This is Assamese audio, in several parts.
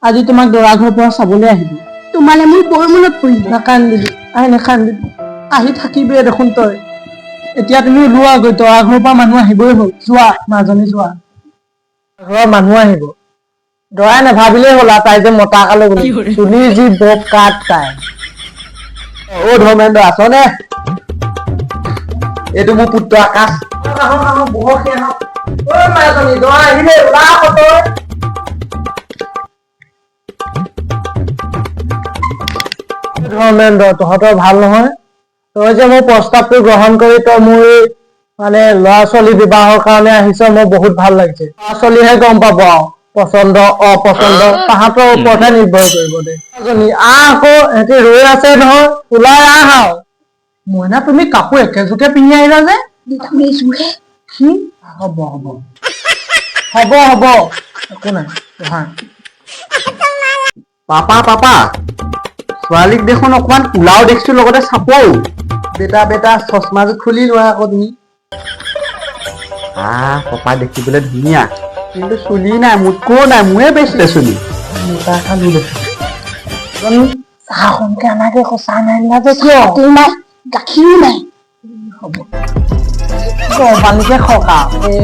আজি তোমাক দৰা ঘৰৰ পৰা চাবলৈ আহিবি। তোমালে মোৰ বৰ মনত পৰিব। নাকান্দিবি নাকান্দিবি আহি থাকিবিয়ে দেখোন তই। এতিয়া তুমি ওলোৱা গৈ, দৰা ঘৰৰ পৰা মানুহ আহিবই হ'ল। যোৱা মাজনী যোৱা, ঘৰৰ মানুহ আহিব। দৰাই নাভাবিলেই হ'ল আৰু তাই যে মতা কালো বুলি। চুলি যি বক কাট তাই। অ ধৰ্মেন্দ্ৰ আছনে? এইটো মোৰ পুত্ৰ আকাশ। ধৰ্মেন্দ্ৰ, তহঁতৰ ভাল নহয়? তই যে মোৰ প্ৰস্তাৱটো গ্ৰহণ কৰি তই মোৰ মানে ল'ৰা ছোৱালী বিবাহৰ কাৰণে আহিছ, মোৰ বহুত ভাল লাগিছে। ল'ৰা ছোৱালীহে গম পাব আৰু পচন্দ অপচন্দ তাহাঁতৰ ওপৰতহে নিৰ্ভৰ কৰিব দে। আহ আকৌ সিহঁতি ৰৈ আছে নহয়, ওলাই আহ আৰু। মইনা, তুমি কাপোৰ একেযোৰকে পিন্ধি আহিলা যে? কি হ'ব হ'ব হ'ব হ'ব একো নাই। পাপা পাপা, ছোৱালীক দেখোন অকমান কোলাও দেখিছো, লগতে চাপও। বেটা বেটা চশমাযোৰ খুলি লোৱা আকৌ তুমি। পাপা দেখিবলৈ ধুনীয়া, কিন্তু চুলি নাই, মোতকৈও নাই, মোৰে বেছিলে চুলি। মোটা খালি দেখি চাহ কমকে আমাকে চাহ নাই যে কিয়? নাই, গাখীৰো নাই। হ'ব গৰম পানীকে খকা। এই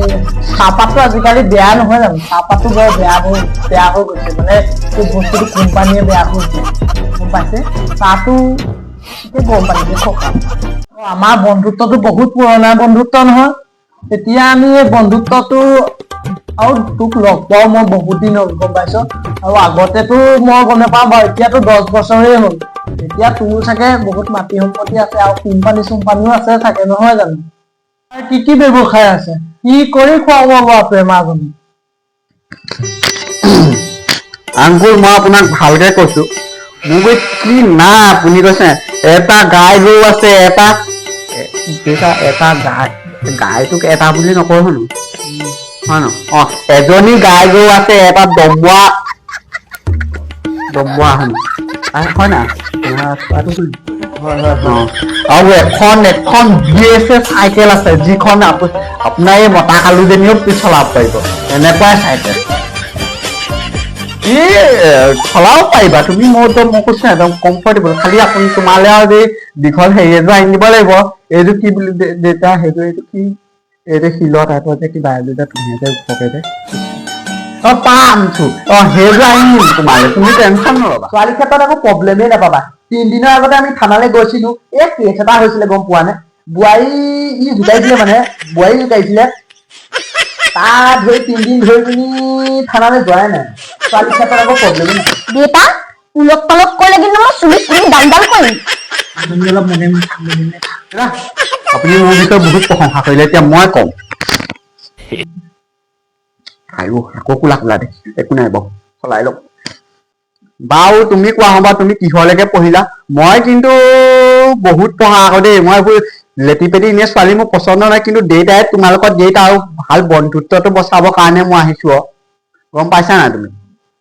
চাহপাতটো আজিকালি বেয়া নহয় জানো? চাহপাতটো বৰ বেয়া হৈ গৈছে, মানে এই বস্তুটো কোম্পানীয়ে বেয়া কৰিছে, গম পাইছে? চাহটো গৰম পানীকে খকা। আমাৰ বন্ধুত্বটো বহুত পুৰণা বন্ধুত্ব নহয়। এতিয়া আমি এই বন্ধুত্বটো আৰু তোক লগ পাও মই বহুত দিন হ'ল, গম পাইছ? আৰু আগতেতো মই গম নাপাওঁ বাৰু, এতিয়াতো 10 বছৰেই হ'ল। এতিয়া তোৰ চাগে বহুত মাটি সম্পত্তি আছে আৰু কোম্পানী চোম্পানীও আছে চাগে, নহয় জানো? কি কি ব্যৱসায় আছে? কি কৰি খুৱাব ল'ৰাটোৱে মাজনী? আংকুল, মই আপোনাক ভালকে কৈছো, মোৰ কি না আপুনি কৈছে এটা গাই গৰু আছে, এটা গাইটোক এটা বুলি নকওঁ শুনো, হয় ন? এজনী গাই গৰু আছে, এটা দমুৱা শুনো, হয় না? আৰু এখন BSS চাইকেল আছে, যিখন আপোনাৰ এই মতা কালুজনীও চলাব পাৰিব, এনেকুৱাই চাইকেল। চলাব পাৰিবা তুমি, মই কৈছো একদম কমফৰ্টেবল। খালি আপুনি তোমালে আৰু দীঘল হেৰি এযোৰ আনি দিব লাগিব। এইটো কি বুলি দেউতা, এইটো কি, এইটো শিলৰ টাইপৰ যে কিবা এযোৰ ধুনীয়াকে পকে যে, সেইযোৰ আনি দিম তোমালে, তুমি টেনচন নল'বা। ছোৱালীৰ ক্ষেত্ৰত একো প্ৰব্লেমেই নাপাবা। 3 দিনৰ আগতে আমি থানালৈ গৈছিলো, এই কেছ এটা হৈছিলে গম পোৱা নে? বোৱাৰী জোকাইছিলে, মানে বোৱাৰী জোকাইছিলে, তাত ধৰি 3 দিন ধৰি পিনি থানালৈ যোৱাই নাই। ছোৱালীৰ ক্ষেত্ৰত একো প্ৰব্লেমেই নাপাবা। দেউতা, উলট পালট কৰিলে কিন্তু মই চুলিত ডাল কৰিম। অলপ মনে মনে থাক। আপুনি মোৰ বিষয়ে বহুত প্ৰশংসা কৰিলে, এতিয়া মই কম। আৰু আকৌ কোলা দেখি, একো নাই বাৰু, চলাই লওক। বাৰু তুমি কোৱা হবা, তুমি কিহৰলৈকে পঢ়িলা? মই কিন্তু বহুত পঢ়া আকৌ দেই। মই এইবোৰ লেটি পেটি এনে ছোৱালী মোৰ পচন্দ নাই, কিন্তু দেউতাই তোমালোকৰ আৰু ভাল বন্ধুত্বটো বচাবৰ কাৰণে মই আহিছো আৰু, গম পাইছা নাই তুমি?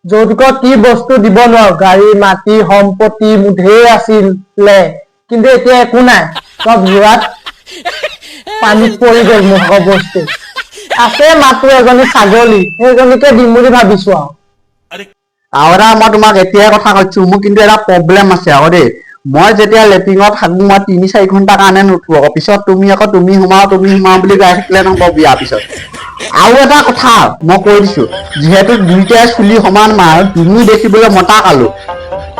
যৌতুকত কি বস্তু দিব নোৱাৰো? গাড়ী মাটি সম্পত্তি মোৰ ঢেৰ আছিলে, কিন্তু এতিয়া একো নাই, চব যোৱাত পানীত পৰি গ'ল। মোৰ বস্তু আছে মাত্ৰ এজনী ছাগলী, সেইজনীকে দিম বুলি ভাবিছো আৰু। এটা মই তোমাক এতিয়াই কথা কৈছো, মোৰ কিন্তু এটা প্ৰব্লেম আছে আকৌ দেই। মই যেতিয়া লেট্ৰিনত থাকো, মই 3-4 ঘন্টাৰ কাৰণে নুঠো আকৌ। পিছত তুমি সোমাও বুলি গাই থাকিলে নহব বিয়াৰ পিছত। আৰু এটা কথা মই কৈ দিছো, যিহেতু দুইটাই চুলি সমান মাৰ, তুমি দেখিবলৈ মতা কালো,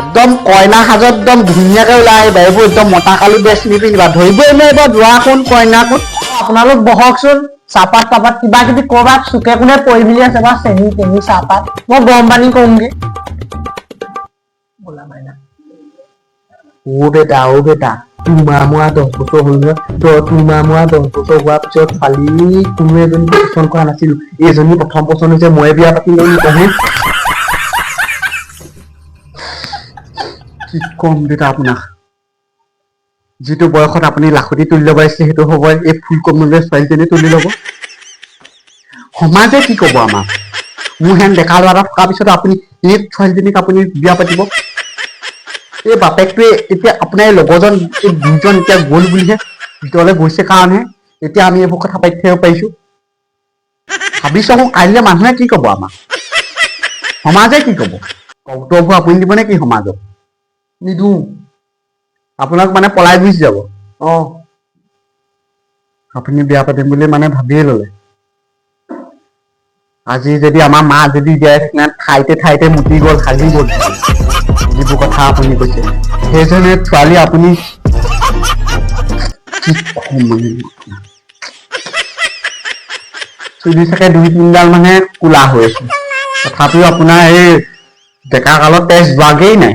একদম কইনা সাজত একদম ধুনীয়াকে ওলাই আহিবা। এইবোৰ একদম মতা কালো ড্ৰেছ নিপিন্ধিবা, ধৰিবই নোৱাৰিবা যোৱা কোন কইনা কোন। আপোনালোক বহকচোন, চাহপাত তাপাত কিবা কিবি কৰবাত চুকে কোনে পৰি মেলি আছে বা চেনি চাহপাত, মই গৰম পানী কৰোঁগে। অ বেটা, তোমাৰ মোৱা 10 বছৰ হ'ল নহয়। তোমাৰ মোৱা 10 বছৰ হোৱাৰ পিছত ছোৱালী কোনো এজনী পচন্দ কৰা নাছিলো, এইজনী প্ৰথম পচন্দ হৈছে, ময়ে বিয়া পাতি লৈ কি কম দেউতা আপোনাক, যিটো বয়সত আপুনি লাখুটি তুলি ল'ব আহিছে, সেইটো হ'ব এই ফুল কমলীয়া ছোৱালীজনী তুলি ল'ব। সমাজে কি কব আমাক? মোৰ হেন ডেকা ল'ৰা এটা থকাৰ পিছত আপুনি এই ছোৱালীজনীক আপুনি বিয়া পাতিব? এই বাপেকটোৱে এতিয়া আপোনাৰ এই লগৰজন, এই দুজন এতিয়া গ'ল বুলিহে, ভিতৰলৈ গৈছে কাৰণেহে এতিয়া আমি এইবোৰ কথা পাতি থাকিব পাৰিছো। ভাবি চাওঁ কাইলৈ মানুহে কি কব আমাক, সমাজে কি কব? কৰ্তব্য আপুনি দিব নে কি সমাজক? নিদিওঁ। আপোনাক মানে পলাই গুচি যাব। অ'। আপুনি বিয়া পাতিম বুলি মানে ভাবিয়ে ললে। আজি যদি আমাৰ মা যদি জীয়াই থাকিলে ঠাইতে ঠাইতে মুতি গ'ল, হাগি গ'ল, যিবোৰ কথা আপুনি কৈছে। সেইজনে ছোৱালী আপুনি কি কম মানে, চুলি চাগে 2-3ডাল মানে কোলা হৈ আছে, তথাপিও আপোনাৰ এই ডেকা কালত তেজ যোৱাগেই নাই।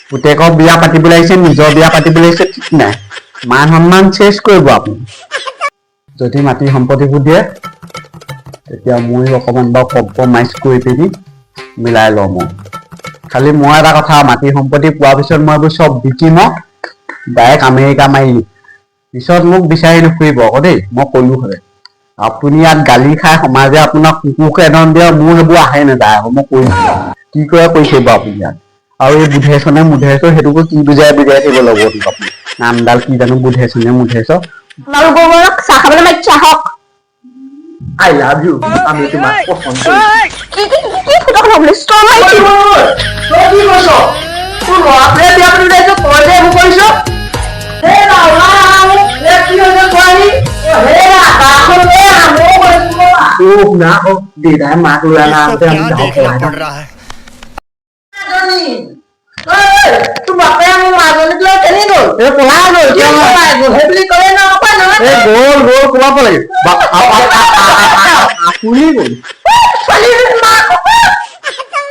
পুতেকক বিয়া পাতিবলৈ আহিছে, নিজৰ বিয়া পাতিবলৈ আহিছে ঠিক নাই। মান সন্মান চেছ কৰিব আপুনি। যদি মাটি সম্পত্তিবোৰ দিয়ে তেতিয়া মই অকমান বাৰু কম্প্ৰমাইজ কৰি পিনি মিলাই লম। খালি মই এটা কথা, মাটি সম্পত্তি পোৱাৰ পিছত মই এইবোৰ চব বিকিম, ডাইৰেক্ট আমেৰিকা মাৰি পিছত মোক বিচাৰি নুফুৰিব আকৌ দেই, মই কলো হয়। আপুনি ইয়াত গালি খাই সমাজে আপোনাক কুকুৰকে এদন দিয়ে, মোৰ সেইবোৰ আহে নাযায় আকৌ, মই কৈ কি কৰে কৰি থাকিব আপুনি ইয়াত। আৰু এই বুধেশনে মুধেশ সেইটোকো কি বুজাই থাকিব ল'ব আপুনি। নামডাল কি জানো, বুধেশনে মুধেশ। আপোনালোকৰ ঘৰত চাহ খাবলৈ মাতিছে, আহক। I love you. আমি তোমাক পচন্দ কৰোঁ। কি ফুটা কথা বোলে, ষ্টৰ মাৰিছো। তই কি কৈছ? তোৰ ল'ৰাটোৱে বিয়া পাতি আহিছ, তই যে এইবোৰ কৰিছ? হেই ৰাম, কি হৈছে ছোৱালী? হেৰা গাখন লৈ আহ, ময়ো কৰিছো ৰ'বা। শুনা আকৌ, দেউতাই মাক লৈ অনা আগতে আমি গাঁৱত পলাই যাওঁ। তোৰ বাপে মোৰ মাজনীক লৈ কেনি গ'ল? এই পলাই গ'ল। কিয় পলাই গ'ল? সেই বুলি ক'লে নকয় নহয়। এই গ'ল ক'বাত পলাই আপুনি গ'ল। ছোৱালীজনী মাক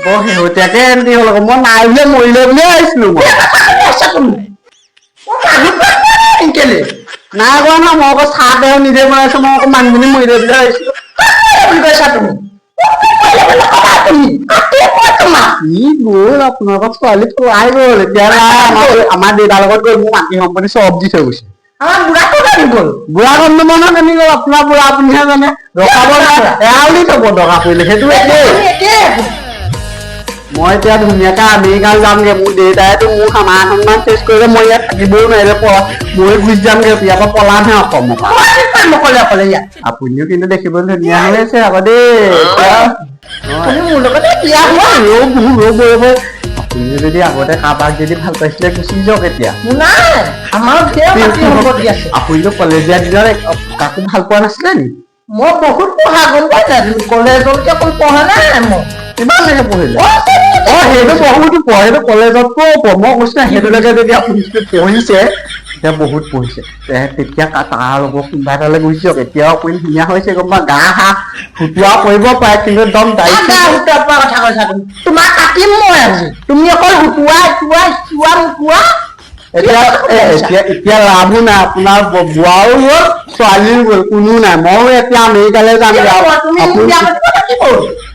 বৰ শেহতীয়াকে এণ্টি হ'ল আকৌ, মই নাই বুলিয়ে মৰিলে বুলিয়ে আহিছিলো মই। কেলে নাই কোৱা ন, মই আকৌ চাহ তেওঁ নিজে বনাইছো, মই আকৌ মানুহজনী মৰিলে বুলি আহিছিলো বুলি কৈছা তুমি। গ'ল আপোনালোকৰ ছোৱালী পলাই গ'ল, এতিয়া আমাৰ দেউতাৰ লগত গৈ মোৰ মাটি সম্পত্তি চব দি থৈ গৈছে। আমাৰ বুঢ়াটো কেনি গ'ল? বুঢ়া কন্দু মানুহ কেনি গ'ল? আপোনাৰ বুঢ়া আপুনিহে জানে। ৰখাব নোৱাৰে, এৰাউলি থব দৰকাৰ পৰিলে, সেইটো একেই। মই এতিয়া ধুনীয়াকে আমেৰিকা যামগে, মোৰ দেউতাইতো মোৰ মান সন্মান চেছ কৰিলে, মই ইয়াত থাকিবও নোৱাৰিলে, মই গুচি যামগে, ইয়াৰ পৰা পলামহে অসমৰ পৰা। অকলে ইয়াত আপুনিও কিন্তু দেখিবলৈ ধুনীয়া হৈ আছে আকৌ দেই। মোৰ লগতে বিয়া হোৱা ৰ'ব। আপুনি যদি আগতে কাৰোবাক যদি ভাল পাইছিলে গুচি যাওক এতিয়া। নাই, আমাৰ আপুনিতো কলেজীয়া দিনত কাকো ভাল পোৱা নাছিলে নি? মই বহুত পঢ়া গম পাইছা, কলেজলৈকে অকল পঢ়া নাই মই। কিমান লৈকে পঢ়িলে? সেইটো বহুতো পঢ়ে, সেইটো কলেজতকৈ মই কৈছো সেইটোলৈকে যদি আপুনি পঢ়িছে এতিয়া বহুত পঢ়িছে, তেতিয়া তাৰ লগত কোনোবা এটালৈ গুচি যাওক। এতিয়াও আপুনি ধুনীয়া হৈছে গম পা, গা হা ফুটোৱা কৰিব পাৰে, কিন্তু একদম কথা কৈছা তুমি। তোমাক কাটিম মই আজি, তুমি অকল হুটোৱা এতিয়া লাভো নাই, আপোনাৰ বুঢ়াও গ'ল, ছোৱালীও গ'ল, কোনো নাই। ময়ো এতিয়া আমেৰিকালৈ যাম।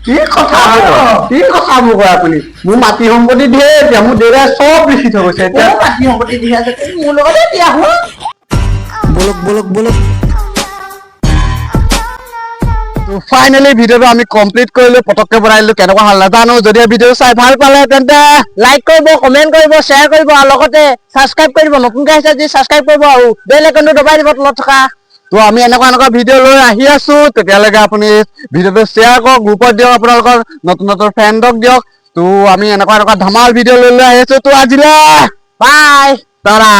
কি কথাবোৰ কয় আপুনি? মোৰ মাটি সম্পত্তি দিয়ে, এতিয়া মোৰ দেউতাই চব লিখি থৈ গৈছে। এতিয়া মাটি সম্পত্তি দি আছে, মোৰ লগতে বিয়া হোৱা। বলক। ফাইনেলি ভিডিঅ'টো আমি কমপ্লিট কৰিলো, পটককে বনাই দিলো। কেনেকুৱা হ'ল নাজানো, যদি ভিডিঅ'টো চাই ভাল পালে তেন্তে লাইক কৰিব, কমেন্ট কৰিব, শ্বেয়াৰ কৰিব, আৰু লগতে ছাবস্ক্ৰাইব কৰিব। নতুনকে আহিছে যদি ছাবস্ক্ৰাইব কৰিব, আৰু বেল আইকনটো দবাই দিব তলত থকা। তো আমি এনেকুৱা ভিডিঅ' লৈ আহি আছো, তেতিয়ালৈকে আপুনি ভিডিঅ'টো শ্বেয়াৰ কৰক, গ্ৰুপত দিয়ক, আপোনালোকৰ নতুন ফ্ৰেণ্ডক দিয়ক। তো আমি এনেকুৱা ধামাল ভিডিঅ' লৈ আহি আছো। তো আজিলে বাই, টাটা।